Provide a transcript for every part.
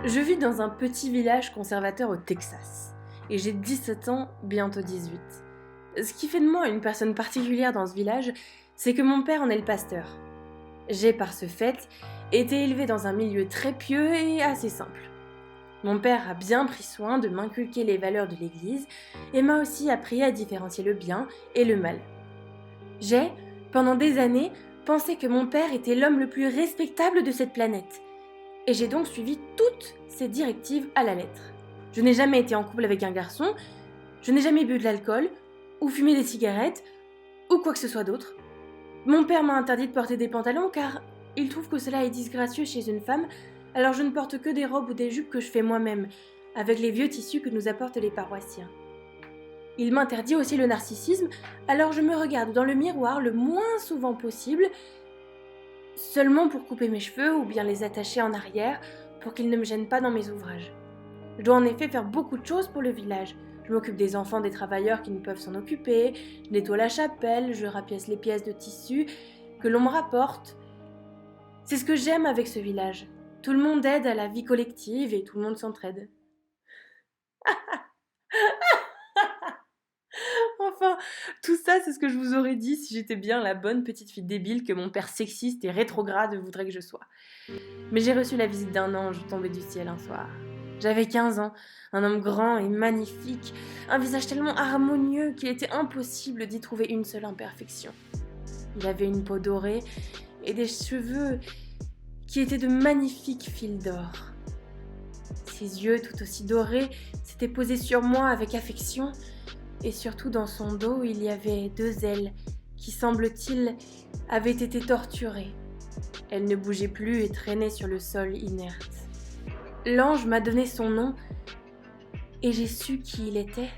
Je vis dans un petit village conservateur au Texas et j'ai 17 ans, bientôt 18. Ce qui fait de moi une personne particulière dans ce village, c'est que mon père en est le pasteur. J'ai par ce fait été élevée dans un milieu très pieux et assez simple. Mon père a bien pris soin de m'inculquer les valeurs de l'Église et m'a aussi appris à différencier le bien et le mal. J'ai, pendant des années, pensé que mon père était l'homme le plus respectable de cette planète. Et j'ai donc suivi toutes ces directives à la lettre. Je n'ai jamais été en couple avec un garçon, je n'ai jamais bu de l'alcool, ou fumé des cigarettes, ou quoi que ce soit d'autre. Mon père m'a interdit de porter des pantalons car il trouve que cela est disgracieux chez une femme, alors je ne porte que des robes ou des jupes que je fais moi-même, avec les vieux tissus que nous apportent les paroissiens. Il m'interdit aussi le narcissisme, alors je me regarde dans le miroir le moins souvent possible, seulement pour couper mes cheveux ou bien les attacher en arrière pour qu'ils ne me gênent pas dans mes ouvrages. Je dois en effet faire beaucoup de choses pour le village. Je m'occupe des enfants des travailleurs qui ne peuvent s'en occuper, je nettoie la chapelle, je rapièce les pièces de tissu que l'on me rapporte. C'est ce que j'aime avec ce village. Tout le monde aide à la vie collective et tout le monde s'entraide. Enfin, tout ça, c'est ce que je vous aurais dit si j'étais bien la bonne petite fille débile que mon père sexiste et rétrograde voudrait que je sois. Mais j'ai reçu la visite d'un ange tombé du ciel un soir. J'avais 15 ans, un homme grand et magnifique, un visage tellement harmonieux qu'il était impossible d'y trouver une seule imperfection. Il avait une peau dorée et des cheveux qui étaient de magnifiques fils d'or. Ses yeux, tout aussi dorés, s'étaient posés sur moi avec affection, et surtout dans son dos, il y avait 2 ailes qui, semble-t-il, avaient été torturées. Elles ne bougeaient plus et traînaient sur le sol inerte. L'ange m'a donné son nom et j'ai su qui il était.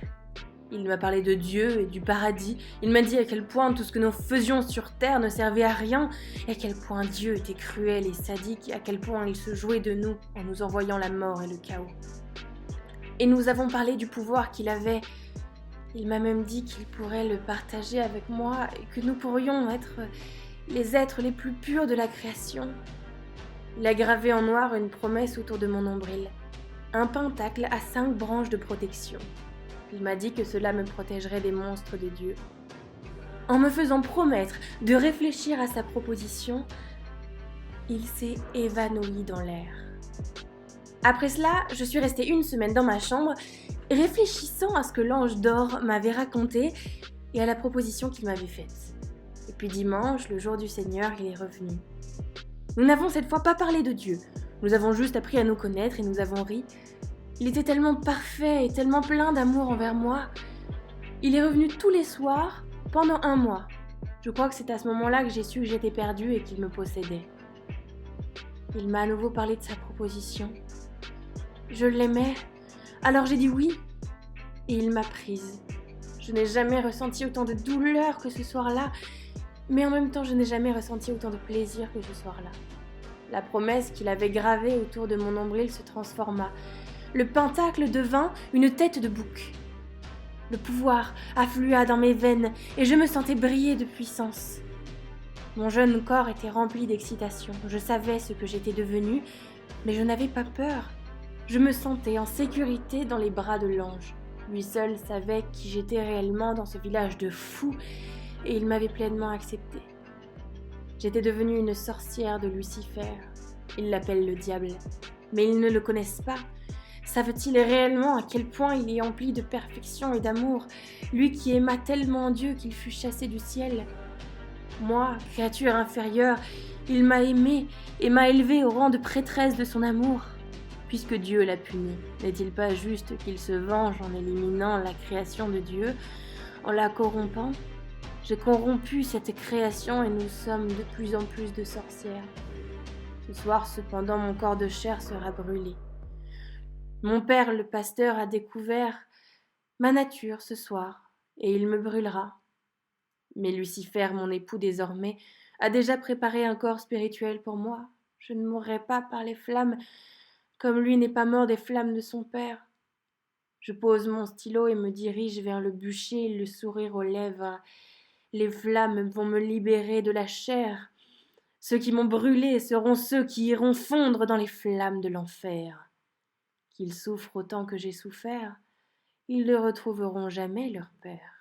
Il m'a parlé de Dieu et du paradis. Il m'a dit à quel point tout ce que nous faisions sur terre ne servait à rien, et à quel point Dieu était cruel et sadique, et à quel point il se jouait de nous en nous envoyant la mort et le chaos. Et nous avons parlé du pouvoir qu'il avait. Il m'a même dit qu'il pourrait le partager avec moi et que nous pourrions être les êtres les plus purs de la création. Il a gravé en noir une promesse autour de mon nombril. Un pentacle à 5 branches de protection. Il m'a dit que cela me protégerait des monstres de Dieu. En me faisant promettre de réfléchir à sa proposition, il s'est évanoui dans l'air. Après cela, je suis restée 1 semaine dans ma chambre, réfléchissant à ce que l'ange d'or m'avait raconté et à la proposition qu'il m'avait faite. Et puis dimanche, le jour du Seigneur, il est revenu. Nous n'avons cette fois pas parlé de Dieu. Nous avons juste appris à nous connaître et nous avons ri. Il était tellement parfait et tellement plein d'amour envers moi. Il est revenu tous les soirs pendant 1 mois. Je crois que c'est à ce moment-là que j'ai su que j'étais perdue et qu'il me possédait. Il m'a à nouveau parlé de sa proposition. Je l'aimais, alors j'ai dit oui. Et il m'a prise. Je n'ai jamais ressenti autant de douleur que ce soir-là, mais en même temps je n'ai jamais ressenti autant de plaisir que ce soir-là. La promesse qu'il avait gravée autour de mon nombril se transforma. Le pentacle devint une tête de bouc. Le pouvoir afflua dans mes veines et je me sentais briller de puissance. Mon jeune corps était rempli d'excitation. Je savais ce que j'étais devenue, mais je n'avais pas peur. Je me sentais en sécurité dans les bras de l'ange. Lui seul savait qui j'étais réellement dans ce village de fous et il m'avait pleinement acceptée. J'étais devenue une sorcière de Lucifer. Ils l'appellent le diable, mais ils ne le connaissent pas. Savent-ils réellement à quel point il est empli de perfection et d'amour, lui qui aima tellement Dieu qu'il fut chassé du ciel? Moi, créature inférieure, il m'a aimée et m'a élevée au rang de prêtresse de son amour. Puisque Dieu l'a puni, n'est-il pas juste qu'il se venge en éliminant la création de Dieu, en la corrompant? J'ai corrompu cette création et nous sommes de plus en plus de sorcières. Ce soir, cependant, mon corps de chair sera brûlé. Mon père, le pasteur, a découvert ma nature ce soir, et il me brûlera. Mais Lucifer, mon époux désormais, a déjà préparé un corps spirituel pour moi. Je ne mourrai pas par les flammes, comme lui n'est pas mort des flammes de son père. Je pose mon stylo et me dirige vers le bûcher, le sourire aux lèvres. Les flammes vont me libérer de la chair. Ceux qui m'ont brûlé seront ceux qui iront fondre dans les flammes de l'enfer. qu'ils souffrent autant que j'ai souffert, ils ne retrouveront jamais leur père.